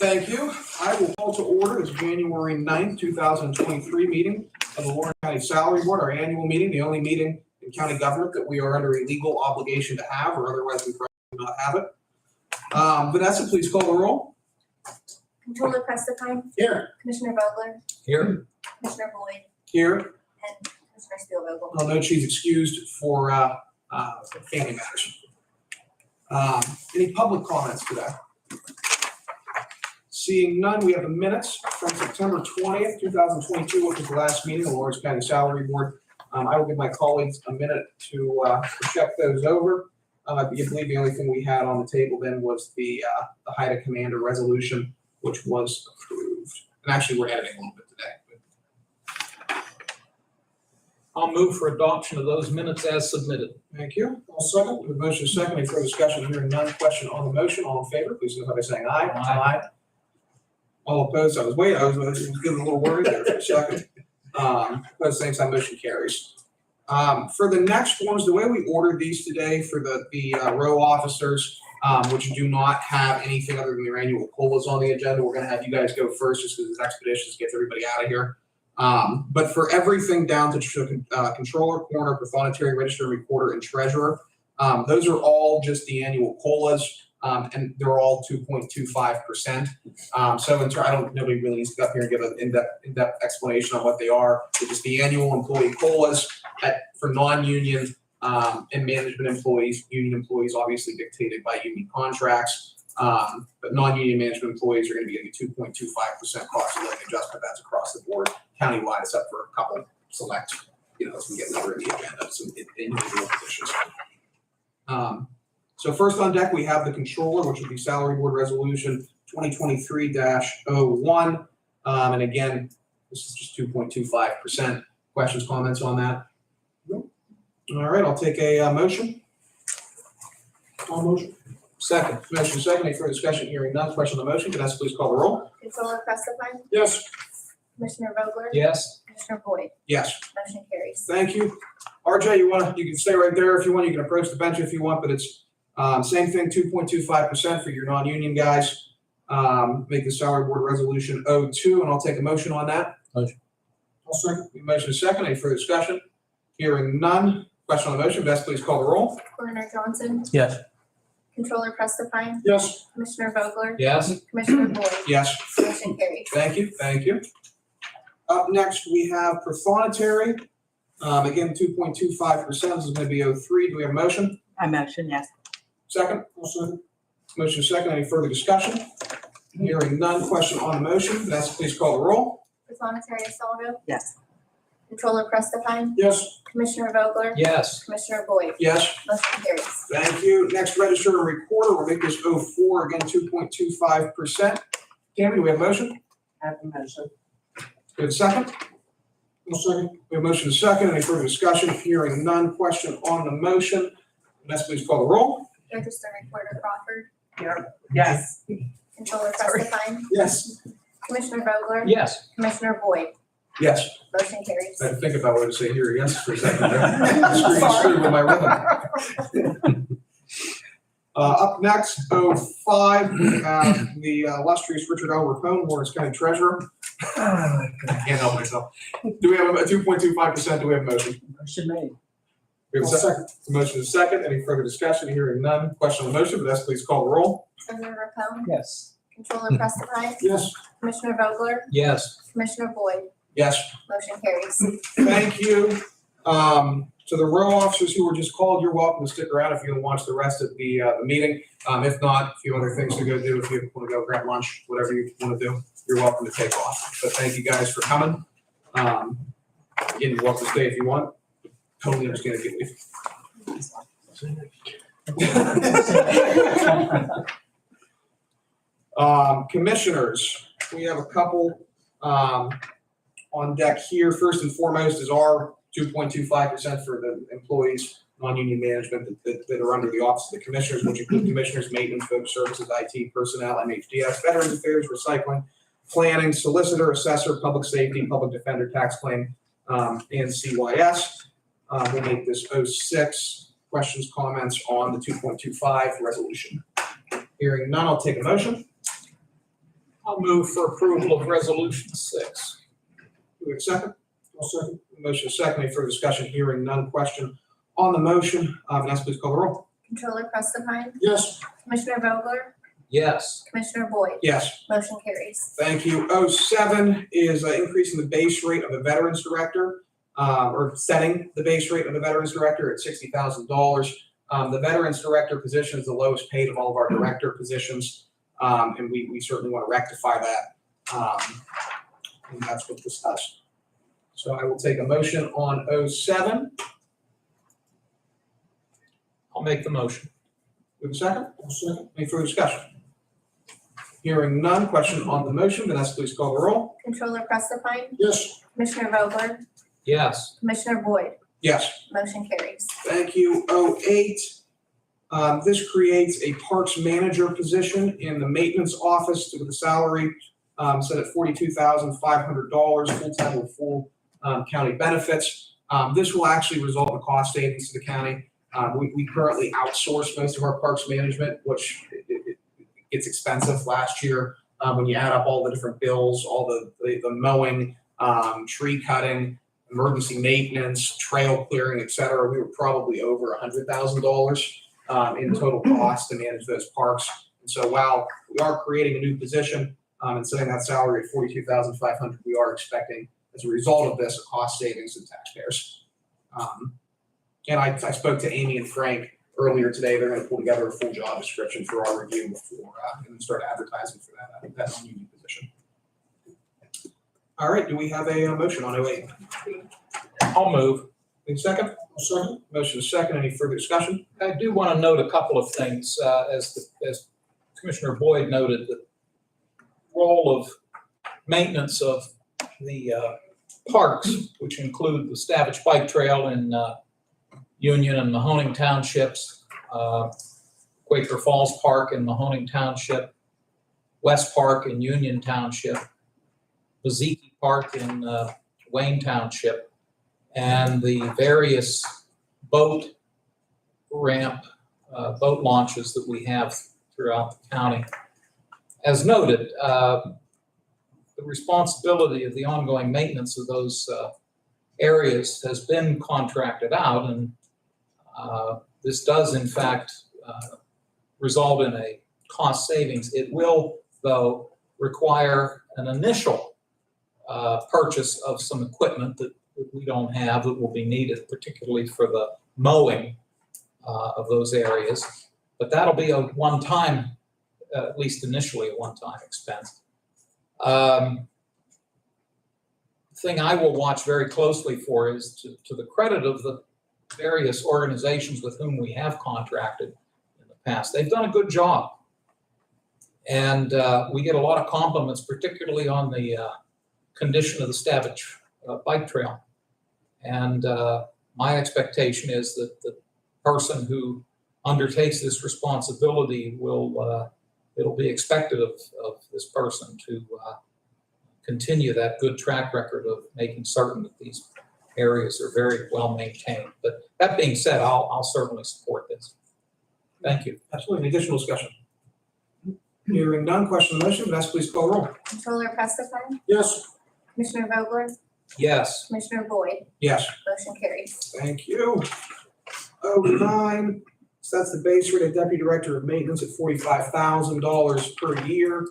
Thank you. I will call to order this January 9th, 2023 meeting of the Lawrence County Salary Board, our annual meeting, the only meeting in county government that we are under a legal obligation to have, or otherwise we probably would not have it. Vanessa, please call the roll. Controller Prestipine. Here. Commissioner Vogler. Here. Commissioner Boyd. Here. And Commissioner Steelvogel. I'll note she's excused for family matters. Any public comments today? Seeing none, we have the minutes from September 20th, 2022, which was the last meeting of the Lawrence County Salary Board. I will give my colleagues a minute to check those over. I believe the only thing we had on the table then was the HIDA Commander resolution, which was approved. And actually, we're editing a little bit today. I'll move for adoption of those minutes as submitted. Thank you. I'll second. The motion is second. Any further discussion? Hearing none. Question on the motion. All in favor, please signify by saying aye. Aye. All opposed? I was getting a little worried there for a second. Opposed, same sign. Motion carries. For the next ones, the way we ordered these today for the row officers, which do not have anything other than their annual COLAs on the agenda, we're going to have you guys go first just because it's expeditious, gets everybody out of here. But for everything down to controller, coroner, pathonetary, register, recorder, and treasurer, those are all just the annual COLAs, and they're all 2.25%. Nobody really needs to go up here and give an in-depth explanation on what they are. They're just the annual employee COLAs for non-union and management employees. Union employees obviously dictated by union contracts. But non-union management employees are going to be getting a 2.25% cost of living adjustment. That's across the board, countywide, except for a couple select, as we get later in the agenda, some individual positions. So first on deck, we have the controller, which would be Salary Board Resolution 2023-01. And again, this is just 2.25%. Questions, comments on that? Nope. All right, I'll take a motion. All motion. Second. Motion second. Any further discussion? Hearing none. Question on the motion. Vanessa, please call the roll. Controller Prestipine. Yes. Commissioner Vogler. Yes. Commissioner Boyd. Yes. Motion carries. Thank you. RJ, you can stay right there if you want. You can approach the bench if you want, but it's same thing, 2.25% for your non-union guys. Make the Salary Board Resolution 02, and I'll take a motion on that. Motion. I'll second. Motion is second. Any further discussion? Hearing none. Question on the motion. Vanessa, please call the roll. Coroner Johnson. Yes. Controller Prestipine. Yes. Commissioner Vogler. Yes. Commissioner Boyd. Yes. Motion carries. Thank you. Thank you. Up next, we have Prothonotary. Again, 2.25%. This is going to be 03. Do we have a motion? I motion, yes. Second? I'll second. Motion second. Any further discussion? Hearing none. Question on the motion. Vanessa, please call the roll. Pathonetary Salvo. Yes. Controller Prestipine. Yes. Commissioner Vogler. Yes. Commissioner Boyd. Yes. Motion carries. Thank you. Next, register and recorder. We'll make this 04, again, 2.25%. Tammy, do we have a motion? I have a motion. We have a second? No second. We have a motion and a second. Any further discussion? Hearing none. Question on the motion. Vanessa, please call the roll. Register and Recorder Crawford. Here. Yes. Controller Sorry. Prestipine. Yes. Commissioner Vogler. Yes. Commissioner Boyd. Yes. Motion carries. I had to think about what to say here. Yes, for a second there. I screwed with my rhythm. Up next, 05, we have the illustrious Richard L. Rapone, Lawrence County Treasurer. I can't help myself. Do we have a 2.25%? Do we have a motion? Motion made. We have a second. The motion is second. Any further discussion? Hearing none. Question on the motion. Vanessa, please call the roll. Treasurer Rapone. Yes. Controller Prestipine. Yes. Commissioner Vogler. Yes. Commissioner Boyd. Yes. Motion carries. Thank you. To the row officers who were just called, you're welcome to stick around if you want to watch the rest of the meeting. If not, a few other things to go do. If you want to go grab lunch, whatever you want to do, you're welcome to take off. But thank you guys for coming. Again, you're welcome to stay if you want. Totally understand if you leave. Commissioners, we have a couple on deck here. First and foremost is our 2.25% for the employees, non-union management that are under the Office of the Commissioners, which include commissioners, maintenance, folks, services, IT, personnel, MHDS, Veterans Affairs, recycling, planning, solicitor, assessor, public safety, public defender, tax claim, and CYS. We'll make this 06. Questions, comments on the 2.25 resolution? Hearing none, I'll take a motion. I'll move for approval of Resolution 6. Do we have a second? I'll second. Motion is second. Any further discussion? Hearing none. Question on the motion. Vanessa, please call the roll. Controller Prestipine, Yes. Commissioner Vogler, Yes. Commissioner Boyd, Yes. motion carries. Thank you. 07 is increasing the base rate of the Veterans Director, or setting the base rate of the Veterans Director at $60,000. The Veterans Director position is the lowest paid of all of our director positions, and we certainly want to rectify that. And that's what's discussed. So I will take a motion on 07. I'll make the motion. Do we have a second? I'll second. Any further discussion? Hearing none. Question on the motion. Vanessa, please call the roll. Controller Prestipine, Yes. Commissioner Vogler, Yes. Commissioner Boyd, Yes. motion carries. Thank you. 08, this creates a parks manager position in the maintenance office with a salary set at $42,500, full-time with full county benefits. This will actually result in cost savings to the county. We currently outsource most of our parks management, which it gets expensive last year. When you add up all the different bills, all the mowing, tree cutting, emergency maintenance, trail clearing, et cetera, we were probably over $100,000 in total cost to manage those parks. And so while we are creating a new position and setting that salary at $42,500, we are expecting, as a result of this, a cost savings to taxpayers. And I spoke to Amy and Frank earlier today. They're going to pull together a full job description for our review before and then start advertising for that non-union position. All right, do we have a motion on 08? I'll move. Any second? I'll second. Motion is second. Any further discussion? I do want to note a couple of things. As Commissioner Boyd noted, the role of maintenance of the parks, which include the Stavich Bike Trail in Union and Mahoning Townships, Quaker Falls Park in Mahoning Township, West Park in Union Township, Baziki Park in Wayne Township, and the various boat ramp, boat launches that we have throughout the county. As noted, the responsibility of the ongoing maintenance of those areas has been contracted out, and this does in fact result in a cost savings. It will, though, require an initial purchase of some equipment that we don't have that will be needed, particularly for the mowing of those areas. But that'll be a one-time, at least initially, a one-time expense. Thing I will watch very closely for is to the credit of the various organizations with whom we have contracted in the past. They've done a good job. And we get a lot of compliments, particularly on the condition of the Stavich Bike Trail. And my expectation is that the person who undertakes this responsibility will, it'll be expected of this person to continue that good track record of making certain that these areas are very well maintained. But that being said, I'll certainly support this. Thank you. Absolutely. Any additional discussion? Hearing none. Question on the motion. Vanessa, please call the roll. Controller Prestipine, Yes. Commissioner Vogler, Yes. Commissioner Boyd, Yes. motion carries. Thank you. 09, sets the base rate of Deputy Director of Maintenance at $45,000 per year.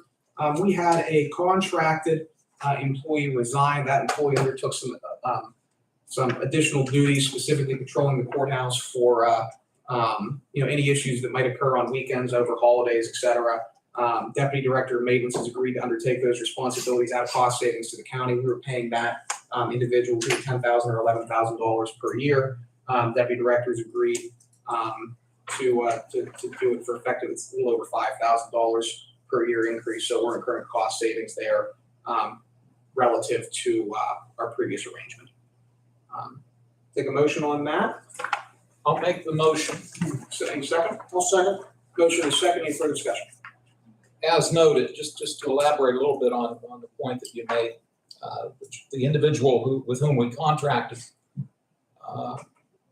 We had a contracted employee resign. That employee undertook some additional duties, specifically patrolling the courthouse for any issues that might occur on weekends, over holidays, et cetera. Deputy Director of Maintenance has agreed to undertake those responsibilities out of cost savings to the county. We were paying that individual $10,000 or $11,000 per year. Deputy Directors agreed to do it for effective. It's a little over $5,000 per year increase. So we're incurring cost savings there relative to our previous arrangement. Take a motion on that. I'll make the motion. Any second? I'll second. Motion is second. Any further discussion? As noted, just to elaborate a little bit on the point that you made, the individual with whom we contracted,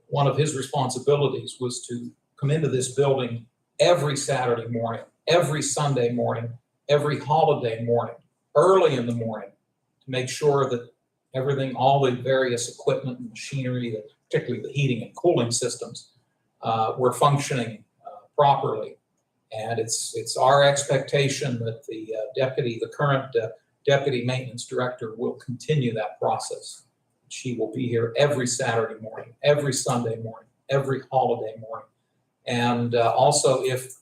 one of his responsibilities was to come into this building every Saturday morning, every Sunday morning, every holiday morning, early in the morning to make sure that everything, all the various equipment and machinery, particularly the heating and cooling systems, were functioning properly. And it's our expectation that the current deputy maintenance director will continue that process. She will be here every Saturday morning, every Sunday morning, every holiday morning. And also, if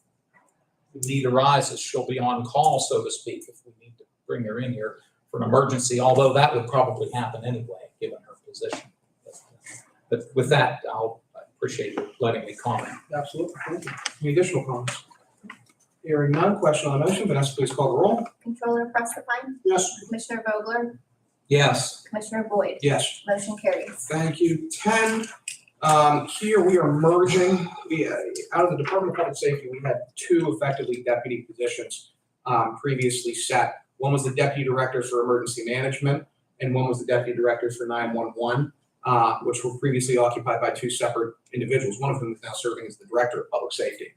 the need arises, she'll be on call, so to speak, if we need to bring her in here for an emergency, although that would probably happen anyway, given her position. But with that, I appreciate you letting me comment. Absolutely. Thank you. Any additional comments? Hearing none, question on the motion, Vanessa, please call the roll. Controller Prestipine? Yes. Commissioner Vogler? Yes. Commissioner Boyd? Yes. Motion carries. Thank you. 10, here we are merging, out of the Department of Public Safety, we had 2 effectively deputy positions previously set. One was the Deputy Director for Emergency Management, and one was the Deputy Director for 911, which were previously occupied by 2 separate individuals, one of whom is now serving as the Director of Public Safety.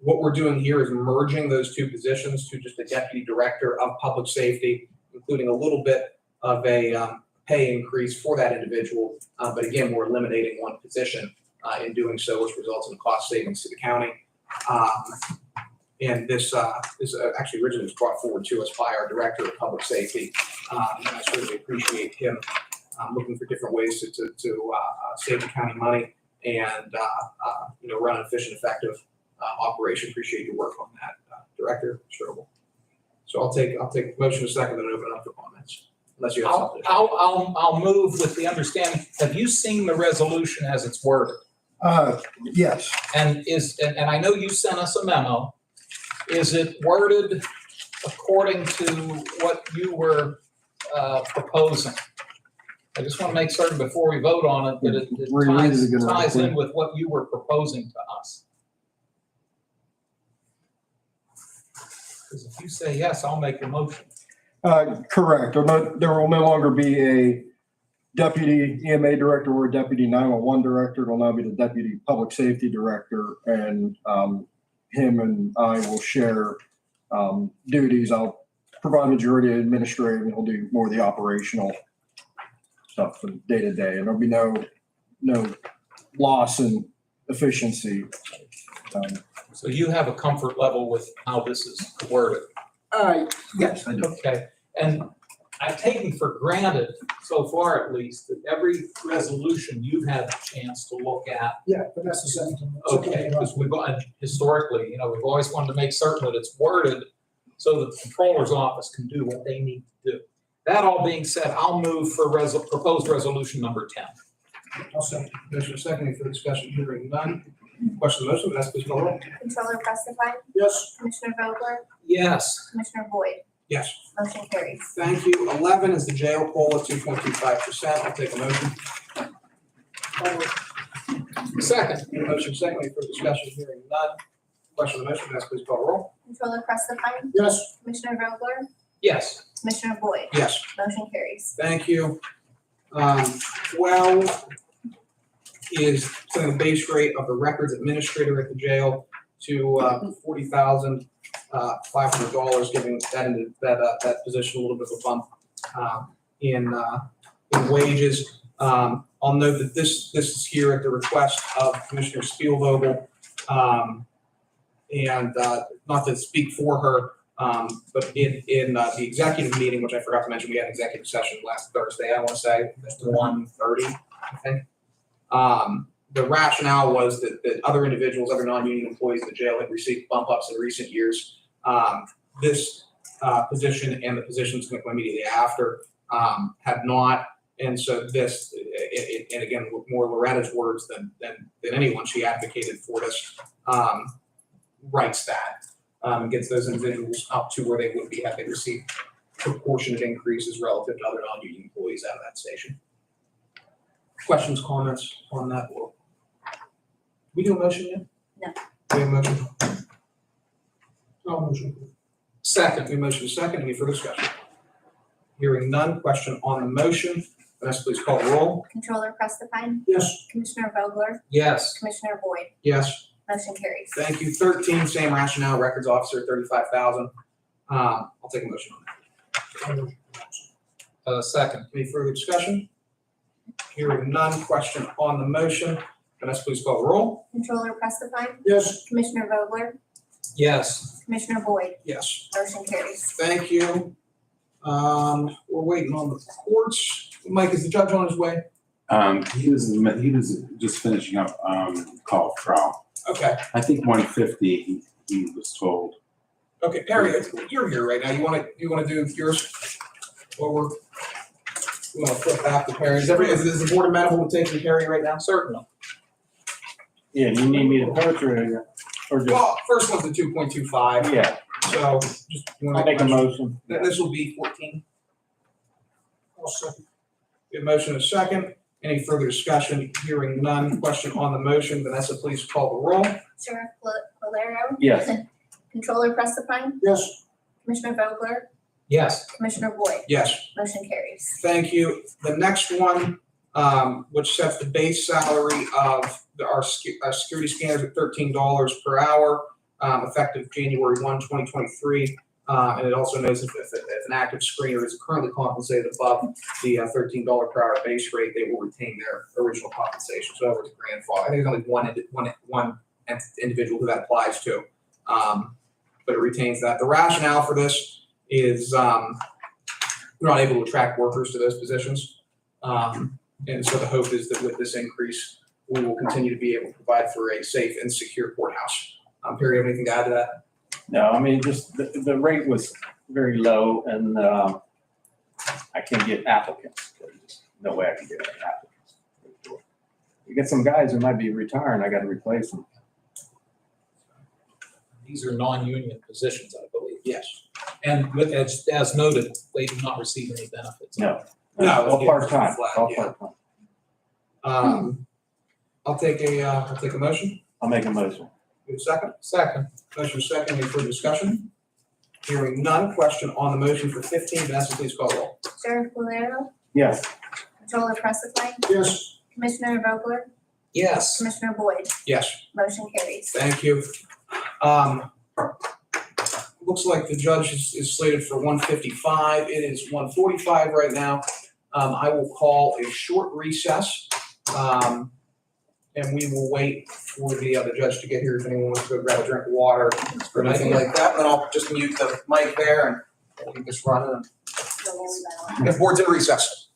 What we're doing here is merging those 2 positions to just a Deputy Director of Public Safety, including a little bit of a pay increase for that individual. But again, we're eliminating 1 position in doing so, which results in cost savings to the county. And this actually originally was brought forward to us by our Director of Public Safety. And I certainly appreciate him looking for different ways to save the county money and run an efficient, effective operation. Appreciate your work on that, Director Strobel. So I'll take motion a second and open it up for comments, unless you have something. I'll move with the understanding, have you seen the resolution as it's worded? Yes, And I know you sent us a memo. Is it worded according to what you were proposing? I just want to make certain before we vote on it that Reread it again, ties please. in with what you were proposing to us. Because if you say yes, I'll make the motion. correct. There will no longer be a deputy EMA director or a deputy 911 director. It will now be the deputy public safety director, and him and I will share duties. I'll provide majority administrative, and he'll do more of the operational stuff from day to day, and there'll be no loss in efficiency. So you have a comfort level with how this is worded. Yes, I do. Okay, and I've taken for granted, so far at least, that every resolution you've had the chance to look at. Yeah, but that's the second. Okay, because historically, we've always wanted to make certain that it's worded so that the controller's office can do what they need to do. That all being said, I'll move for proposed resolution number 10. I'll second. Motion second for discussion, hearing none. Question on the motion, Vanessa, please call the roll. Controller Prestipine? Yes. Commissioner Vogler? Yes. Commissioner Boyd? Yes. Motion carries. Thank you. 11 is the jail COLA, 2.25%. I'll take a motion. Second. Motion secondly for discussion, hearing none. Question on the motion, Vanessa, please call the roll. Controller Prestipine? Yes. Commissioner Vogler? Yes. Commissioner Boyd? Yes. Motion carries. Thank you. 12 is setting the base rate of the records administrator at the jail to $40,500, giving that position a little bit of a bump in wages. I'll note that this is here at the request of Commissioner Spielvogel, and not to speak for her, but in the executive meeting, which I forgot to mention, we had an executive session last Thursday, I want to say, at 1:30, I think. The rationale was that other individuals, other non-union employees in the jail had received bump ups in recent years. This position and the positions going to come immediately after have not. And so this, and again, with more Loretta's words than anyone, she advocated for this, writes that, and gets those individuals up to where they would be had they received proportionate increases relative to other non-union employees out of that station. Questions, comments on that? We do a motion yet? No. We have a motion. I'll motion. Second. We have a motion second. Any further discussion? Hearing none. Question on the motion. Vanessa, please call the roll. Controller Prestipine? Yes. Commissioner Vogler? Yes. Commissioner Boyd? Yes. Motion carries. Thank you. 13, same rationale. Records officer, $35,000. I'll take a motion on that. I'll motion. Second. Any further discussion? Hearing none, question on the motion. Vanessa, please call the roll. Controller Prestipine, Yes. Commissioner Vogler, Yes. Commissioner Boyd, Yes. motion carries. Thank you. We're waiting on the courts. Mike, is the judge on his way? He was just finishing up, call trial. Okay, I think 150, he was told. okay, Perry, you're here right now. You wanna do yours? Or we wanna flip back to Perry? Is the board amenable to taking Perry right now? Certainly. Yeah, you need me to vote or just, Well, first one's the 2.25, yeah, so just. you wanna I'll make a motion? motion. This will be 14. I'll second. We have a motion and a second. Any further discussion? Hearing none. Question on the motion. Vanessa, please call the roll. Sheriff Valero, Yes. Controller Prestipine, Yes. Commissioner Vogler, Yes. Commissioner Boyd, Yes. motion carries. Thank you. The next one, which sets the base salary of our security scanners at $13 per hour, effective January 1, 2023. And it also notes if an active screener is currently compensated above the $13 per hour base rate, they will retain their original compensation. So over the grandfather, I think there's only one individual who that applies to. But it retains that. The rationale for this is we're not able to attract workers to those positions. And so the hope is that with this increase, we will continue to be able to provide for a safe and secure courthouse. Perry, you have anything to add to that? No, I mean, just the rate was very low and I can't get applicants. There's no way I can get any applicants. You get some guys who might be retiring, I gotta replace them. These are non-union positions, I believe. Yes. And as noted, they do not receive any benefits. No. No, All part-time, flat, all yeah. part-time. I'll take a motion. I'll make a motion. We have a second. Second. Motion second. Any further discussion? Hearing none. Question on the motion for 15. Vanessa, please call the roll. Sheriff Valero, Yes. Controller Prestipine, Yes. Commissioner Vogler, Yes. Commissioner Boyd, Yes. motion carries. Thank you. Looks like the judge is slated for 1:55. It is 1:45 right now. I will call a short recess. And we will wait for the judge to get here if anyone wants to go grab a drink of water or anything like that. And then I'll just mute the mic there and we'll keep this running. If board's in recess.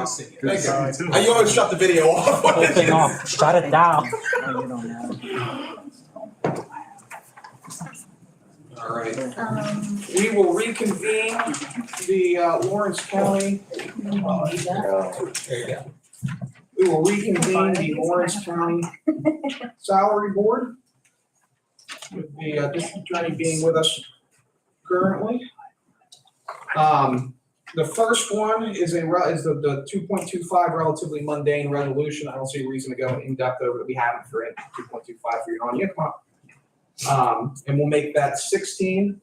Thank Good to see you too. You always shut the video off. Whole thing off, shut it down. All right. Um, We will reconvene the Lawrence County. There you go. We will reconvene the Lawrence County Salary Board with the district attorney being with us currently. The first one is the 2.25 relatively mundane resolution. I don't see a reason to go in depth over it. We haven't for it. 2.25 for your on. Yeah, come on. And we'll make that 16.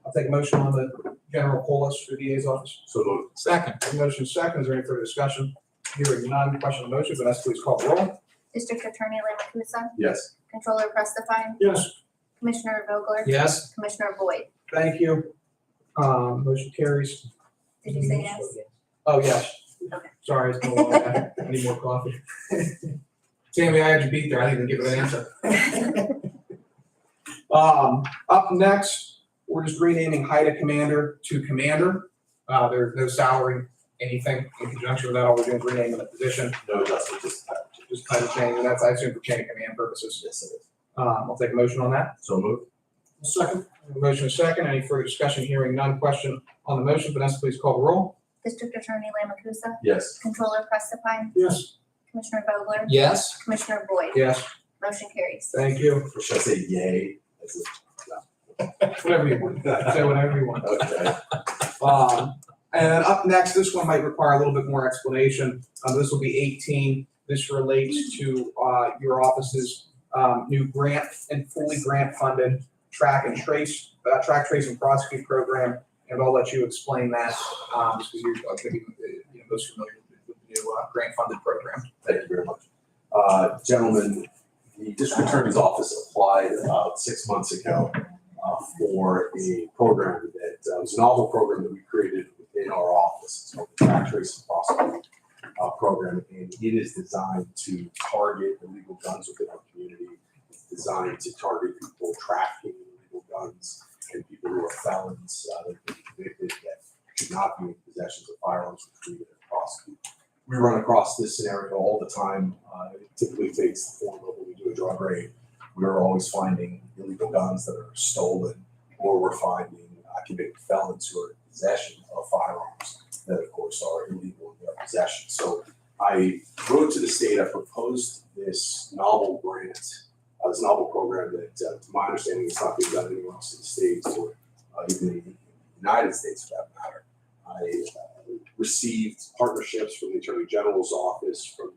I'll take a motion on the general poll list for the DA's office. So moved. Second. Motion second. Is there any further discussion? Hearing none. Question on the motion. Vanessa, please call the roll. District Attorney Lamakusa, Yes. Controller Prestafine, Yes. Commissioner Vogler, Yes. Commissioner Boyd. Thank you. Motion carries. Did you say yes? Oh, yes. Okay. Sorry, it's been a long day. I need more coffee. Tammy, I had you beat there. I didn't even give an answer. Up next, we're just renaming Haida Commander to Commander. There's no salary, anything in conjunction with that. All we're doing is renaming the position. No adjustment, Just title change, and that's, I assume, for chain of command purposes. yes, it is. I'll take a motion on that. So moved. Second. Motion is second. Any further discussion? Hearing none. Question on the motion. Vanessa, please call the roll. District Attorney Lamakusa, Yes. Controller Prestafine, Yes. Commissioner Vogler, Yes. Commissioner Boyd. Yes. Motion carries. Thank you. Or should I say yay? Whatever you want. Say whatever you want. Okay. And up next, this one might require a little bit more explanation. This will be 18. This relates to your office's new grant and fully grant-funded track, trace and prosecute program. And I'll let you explain that, just because you're going to be most familiar with the new grant-funded program. Thank you very much. Gentlemen, the district attorney's office applied about 6 months ago for a program that was a novel program that we created within our office. It's called the Track, Trace, and Prosecute program, and it is designed to target illegal guns within our community. It's designed to target people trafficking illegal guns and people who are felons that have been convicted that should not be in possession of firearms, which we prosecute. We run across this scenario all the time. It typically takes the form of when we do a drug raid. We're always finding illegal guns that are stolen, or we're finding convicted felons who are in possession of firearms that, of course, are illegal in their possession. So I wrote to the state. I proposed this novel grant, this novel program that, to my understanding, is not being done anywhere else in the States or even in the United States, for that matter. I received partnerships from the Attorney General's office, from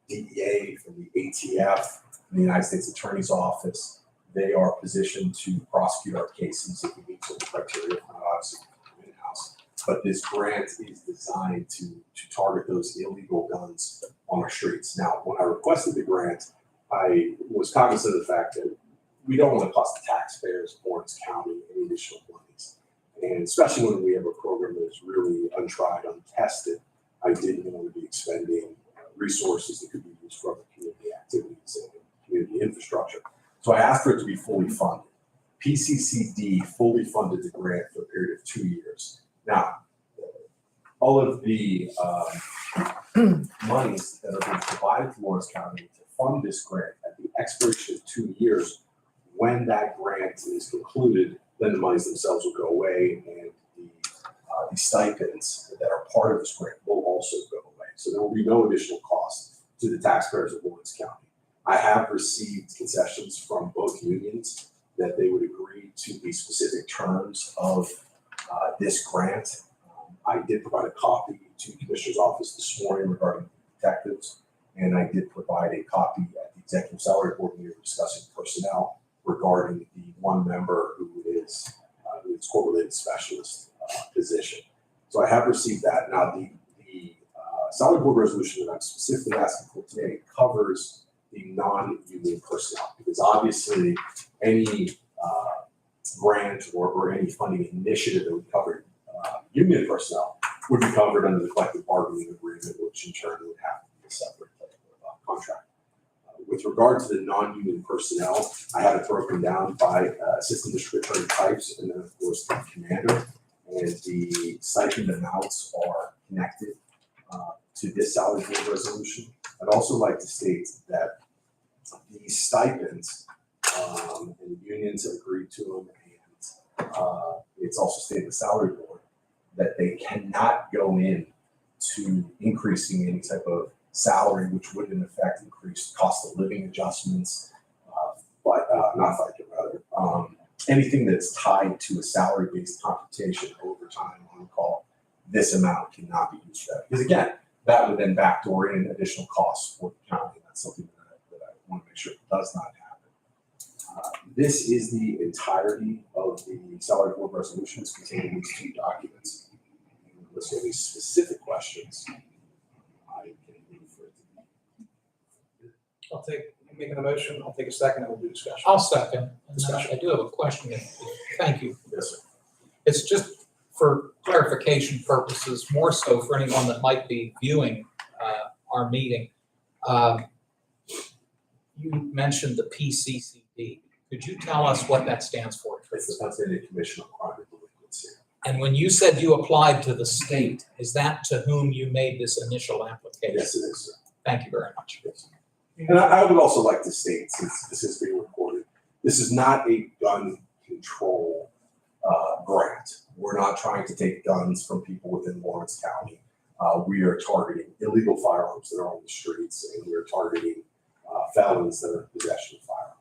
the DEA, from the ATF, from the United States Attorney's Office. They are positioned to prosecute our cases if we meet certain criteria, not obviously in-house. But this grant is designed to target those illegal guns on our streets. Now, when I requested the grant, I was cognizant of the fact that we don't want to cost the taxpayers of Lawrence County any additional monies. And especially when we have a program that is really untried, untested, I didn't want to be expending resources that could be used for other community activities and community infrastructure. So I asked for it to be fully funded. PCCD fully funded the grant for a period of 2 years. Now, all of the monies that are being provided to Lawrence County to fund this grant at the expiration of 2 years, when that grant is concluded, then the monies themselves will go away, and the stipends that are part of this grant will also go away. So there will be no additional cost to the taxpayers of Lawrence County. I have received concessions from both unions that they would agree to the specific terms of this grant. I did provide a copy to the Commissioner's office this morning regarding detectives, and I did provide a copy at the Executive Salary Board when we were discussing personnel regarding the one member who is court-related specialist position. So I have received that. Now, the Salary Board resolution that I'm specifically asking for today covers the non-union personnel, because obviously any grant or any funding initiative that would cover union personnel would be covered under the collective bargaining agreement, which in turn would have to be a separate contract. With regard to the non-union personnel, I have it broken down by assistant district attorney types and then of course the commander, and the stipend amounts are connected to this salary board resolution. I'd also like to state that these stipends, and the unions have agreed to them, and it's also stated in the salary board that they cannot go in to increasing any type of salary, which would in effect increase cost of living adjustments, not FICA rather, anything that's tied to a salary-based computation, overtime, on-call, this amount cannot be used for that. Because again, that would then backdoor in additional costs for the county. That's something that I want to make sure does not happen. This is the entirety of the salary board resolutions containing these two documents. Unless you have any specific questions, I can move for it. I'll take, making a motion, I'll take a second, and we'll do discussion. I'll second. And Discussion. I do have a question. Thank you. Yes, sir. It's just for clarification purposes, more so for anyone that might be viewing our meeting. You mentioned the PCCD. Could you tell us what that stands for? It's the Pennsylvania Commission on Crime and Delinquency. And when you said you applied to the state, is that to whom you made this initial application? Yes, it is, sir. Thank you very much. Yes. And I would also like to state, since this is being recorded, this is not a gun control grant. We're not trying to take guns from people within Lawrence County. We are targeting illegal firearms that are on the streets, and we are targeting felons that are in possession of firearms.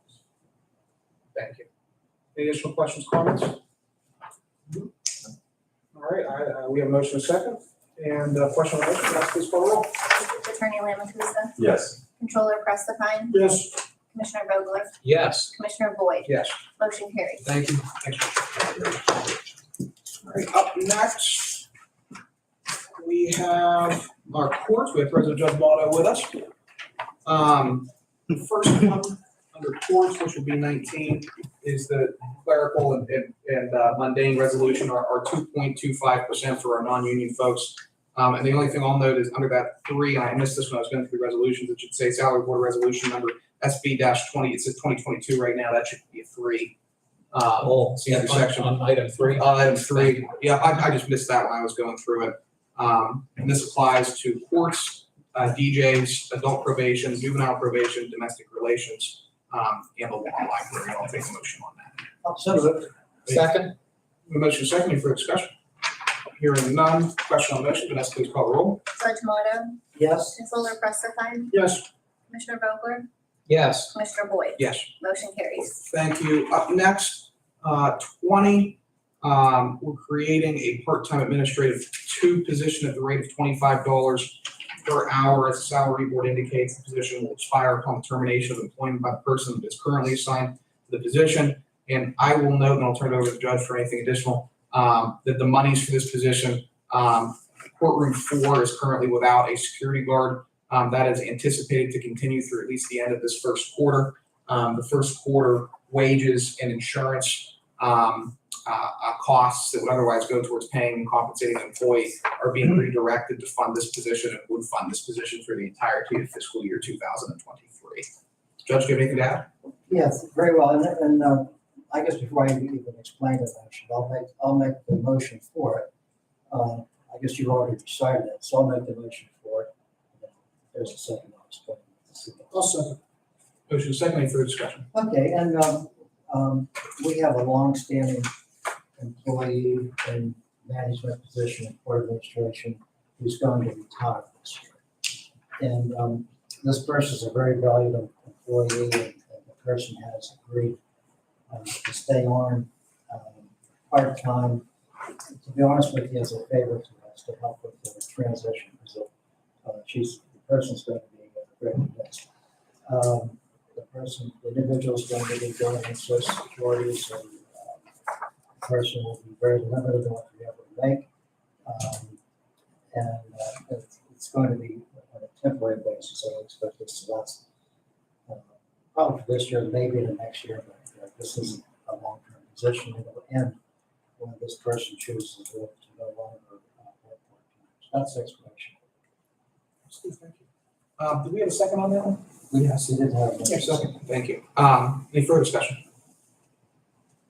Thank you. Any additional questions, comments? All right, we have a motion and a second, and question on the motion, Vanessa, please call the roll. District Attorney Lamacusa, Yes. Controller Prestipine, Yes. Commissioner Vogler, Yes. Commissioner Boyd, Yes. motion carries. Thank you. Thanks. All right, up next, we have our courts. We have President Judge Baldo with us. The first one under courts, which will be 19, is the clerical and mundane resolution, our 2.25% for our non-union folks. And the only thing I'll note is under that 3, and I missed this when I was going through the resolutions, it should say salary board resolution number SB-20, it says 2022 right now, that should be a 3. It's the other section. On item 3. Item 3, yeah, I just missed that when I was going through it. And this applies to courts, DJs, adult probation, juvenile probation, domestic relations, and the law library. I'll take a motion on that. So moved. Second? The motion second, any further discussion? Hearing none, question on the motion, Vanessa, please call the roll. Judge Maldo, Yes. Controller Prestipine, Yes. Commissioner Vogler, Yes. Commissioner Boyd, Yes. motion carries. Thank you. Up next, 20, we're creating a part-time administrative 2 position at the rate of $25 per hour. As the salary board indicates, the position will expire upon termination of employment by the person that is currently assigned to the position. And I will note, and I'll turn it over to the judge for anything additional, that the monies for this position, courtroom 4 is currently without a security guard. That is anticipated to continue through at least the end of this first quarter. The first quarter wages and insurance costs that would otherwise go towards paying and compensating an employee are being redirected to fund this position and would fund this position for the entirety of fiscal year 2023. Judge, do you have anything to add? Yes, very well, and I guess before I even explain the motion, I'll make the motion for it. I guess you've already decided that, so I'll make the motion for it. There's a second, I'll explain. I'll second. Motion is second, any further discussion? Okay, and we have a long-standing employee in management position in court administration who's going to retire this year. And this person is a very valuable employee, and the person has agreed to stay on part-time. To be honest with you, as a favor to us to help with the transition, because the person's going to be very missed. The individual's going to be going on Social Security, so the person will be very limited on what they're able to make. And it's going to be on a temporary basis. I expect this to last probably for this year, maybe the next year, but this isn't a long-term position. It will end when this person chooses to no longer work part-time. So that's the explanation. Steve, thank you. Do we have a second on that one? Yes, it did have. Yes, second, thank you. Any further discussion?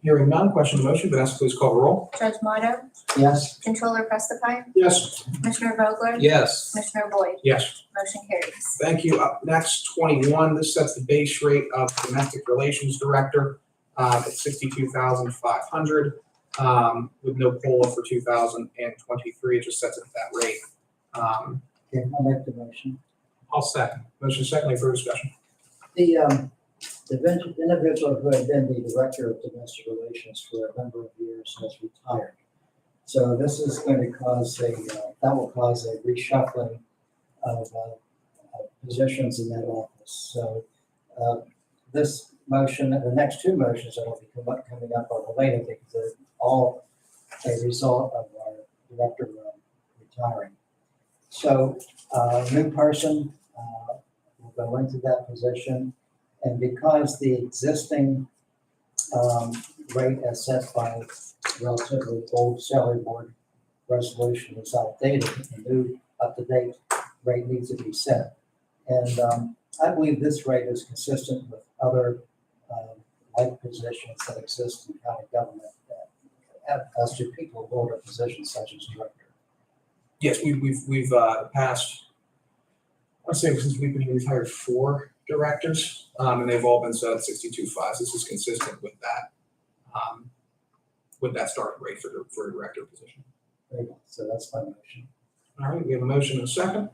Hearing none, question on the motion, Vanessa, please call the roll. Judge Motto, Yes, Controller Prestipine, Yes. Commissioner Vogler? Yes. Commissioner Boyd? Yes. Motion carries. Thank you. Up next, 21, this sets the base rate of Domestic Relations Director at 62,500 with no COLA for 2023. It just sets it at that rate. okay, I'll make the motion. I'll second. Motion secondly for discussion. The individual who had been the Director of Domestic Relations for a number of years has retired. So this is going to cause that will cause a reshuffling of positions in that office. So this motion, and the next two motions that will be coming up are related because they're all a result of our Director retiring. So a new person will go into that position. And because the existing rate as set by relatively old salary board resolution is outdated, a new up-to-date rate needs to be set. And I believe this rate is consistent with other like positions that exist in county government as to people who hold a position such as director. Yes, we've passed, I'd say since we've been here, we've hired 4 directors, and they've all been set at 62.5. This is consistent with that starting rate for a director position. Very good. So that's my motion. All right, we have a motion and a second.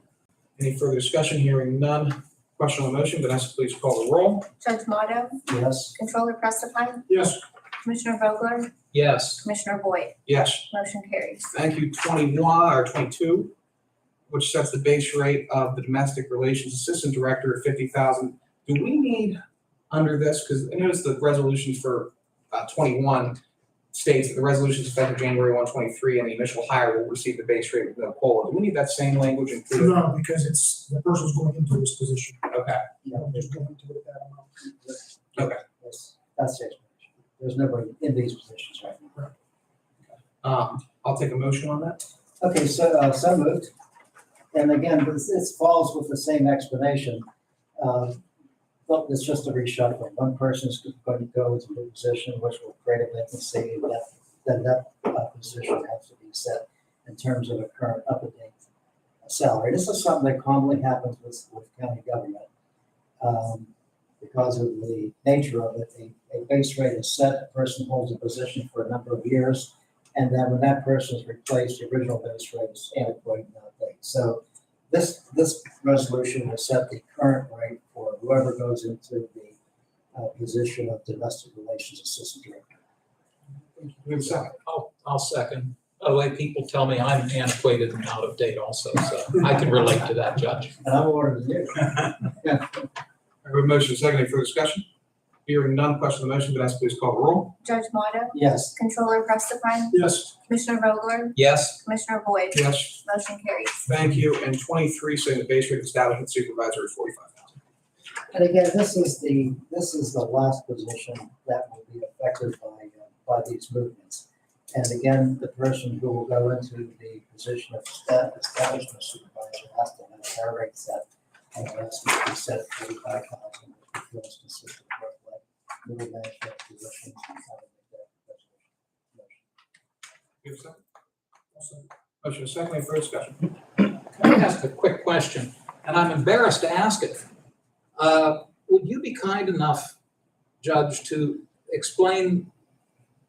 Any further discussion? Hearing none. Question on the motion, Vanessa, please call the roll. Judge Motto, Yes, Controller Prestipine, Yes. Commissioner Vogler? Yes. Commissioner Boyd? Yes. Motion carries. Thank you. 22, which sets the base rate of the Domestic Relations Assistant Director at 50,000. Do we need under this, because I noticed the resolution for 21 states that the resolution is effective January 1, 23, and the initial hire will receive the base rate with no COLA. Do we need that same language included? No, because it's, the person's going into this position. Okay. I'm just going into it that amount. that's the explanation. There's nobody in these positions right now. I'll take a motion on that. Okay, so so moved. And again, this falls with the same explanation. But it's just a reshuffling. One person's going to go into a position which will create a vacancy, then that position has to be set in terms of a current up-to-date salary. This is something that commonly happens with county government. Because of the nature of it, a base rate is set, a person holds a position for a number of years, and then when that person is replaced, the original base rate is antiquated and outdated. So this resolution will set the current rate for whoever goes into the position of Domestic Relations Assistant Director. We have a second. I'll second. By the way, people tell me I'm antiquated and out of date also, so I can relate to that, Judge. And I'm ordering you. I have a motion secondly for discussion. Hearing none, question on the motion, Vanessa, please call the roll. Judge Motto, Yes, Controller Prestipine, Yes. Commissioner Vogler? Yes. Commissioner Boyd? Yes. Motion carries. Thank you. And 23, setting the base rate of establishment supervisor at 45,000. and again, this is the last position that will be affected by these movements. And again, the person who will go into the position of establishment supervisor has to have their rate set. And it has to be set at 45,000, which we feel is consistent with like middle management positions and how to make that motion. You have a second? Motion is secondly for discussion. Can I ask a quick question? And I'm embarrassed to ask it. Would you be kind enough, Judge, to explain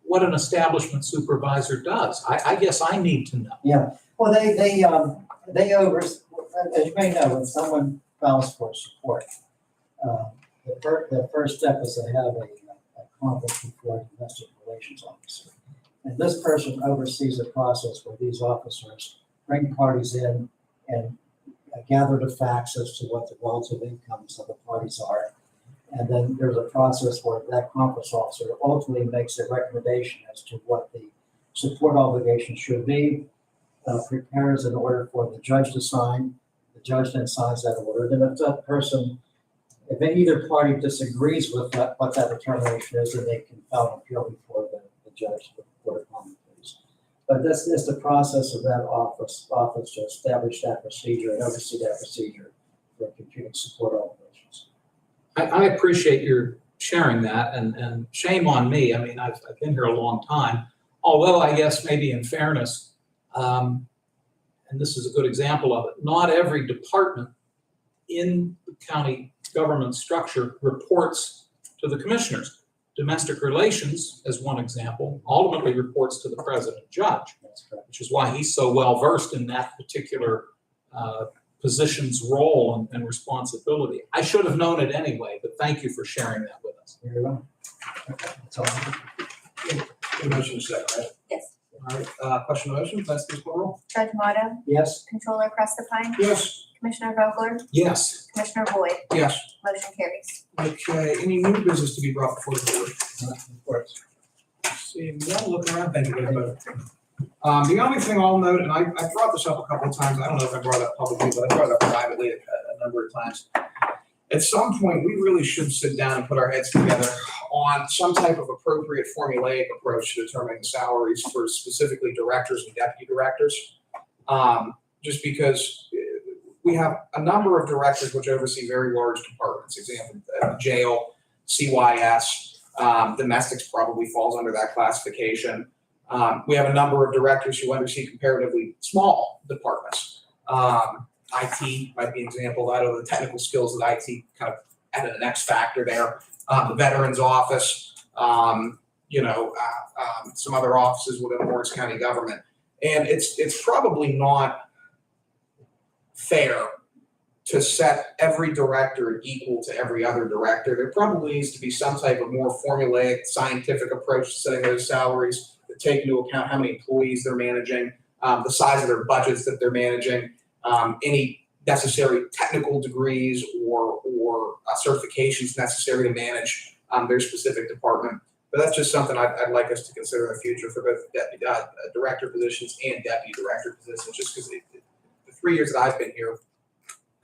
what an establishment supervisor does? I guess I need to know. Yeah, well, they as you may know, when someone files for support, the first step is to have a conference before a domestic relations officer. And this person oversees a process where these officers bring parties in and gather the facts as to what the relative incomes of the parties are. And then there's a process where that conference officer ultimately makes a recommendation as to what the support obligation should be, prepares an order for the judge to sign. The judge then signs that order. Then if that person, if either party disagrees with what that determination is, then they can file an appeal before the judge, the Court of Common Pleas. But this is the process of that office to establish that procedure and oversee that procedure for computing support obligations. I appreciate your sharing that, and shame on me. I mean, I've been here a long time, although I guess maybe in fairness, and this is a good example of it, not every department in the county government structure reports to the commissioners. Domestic relations, as one example, ultimately reports to the president judge, which is why he's so well versed in that particular position's role and responsibility. I should have known it anyway, but thank you for sharing that with us. Very well. Okay, that's all. The motion is second, right? Yes. All right, question on the motion, Vice Principal roll? Judge Motto, Yes, Controller Crestafine, Yes. Commissioner Vogler, Yes, Commissioner Boyd, Yes. motion carries. Okay, any new business to be brought before the board? of course. See, one look around, thank you very much. The only thing I'll note, and I brought this up a couple of times, I don't know if I brought it up publicly, but I brought it up privately a number of times. At some point, we really should sit down and put our heads together on some type of appropriate formulaic approach to determining salaries for specifically directors and deputy directors. Just because we have a number of directors which oversee very large departments, example, jail, CYS, domestics probably falls under that classification. We have a number of directors who oversee comparatively small departments. IT might be an example of that, or the technical skills that IT kind of added an X factor there. The Veterans Office, some other offices within Lawrence County government. And it's probably not fair to set every director equal to every other director. There probably needs to be some type of more formulaic, scientific approach to setting those salaries that take into account how many employees they're managing, the size of their budgets that they're managing, any necessary technical degrees or certifications necessary to manage their specific department. But that's just something I'd like us to consider in the future for both deputy director positions and deputy director positions, just because the 3 years that I've been here,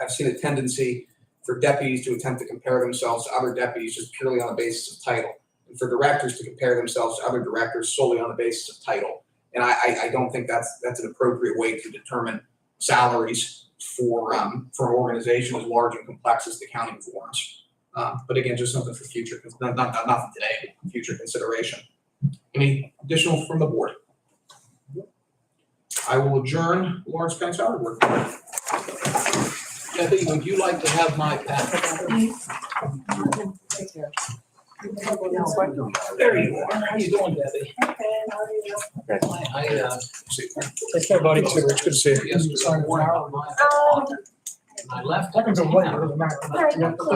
I've seen a tendency for deputies to attempt to compare themselves to other deputies just purely on the basis of title, and for directors to compare themselves to other directors solely on the basis of title. And I don't think that's an appropriate way to determine salaries for an organization as large and complex as the County of Lawrence. But again, just something for future, not nothing today, but future consideration. Any additional from the board? I will adjourn Lawrence County Salary Board. Debbie, would you like to have my packet? There you are. How you doing, Debbie? Take care, buddy. Good to see you. Yesterday, I left. I can go later, doesn't matter. Sorry.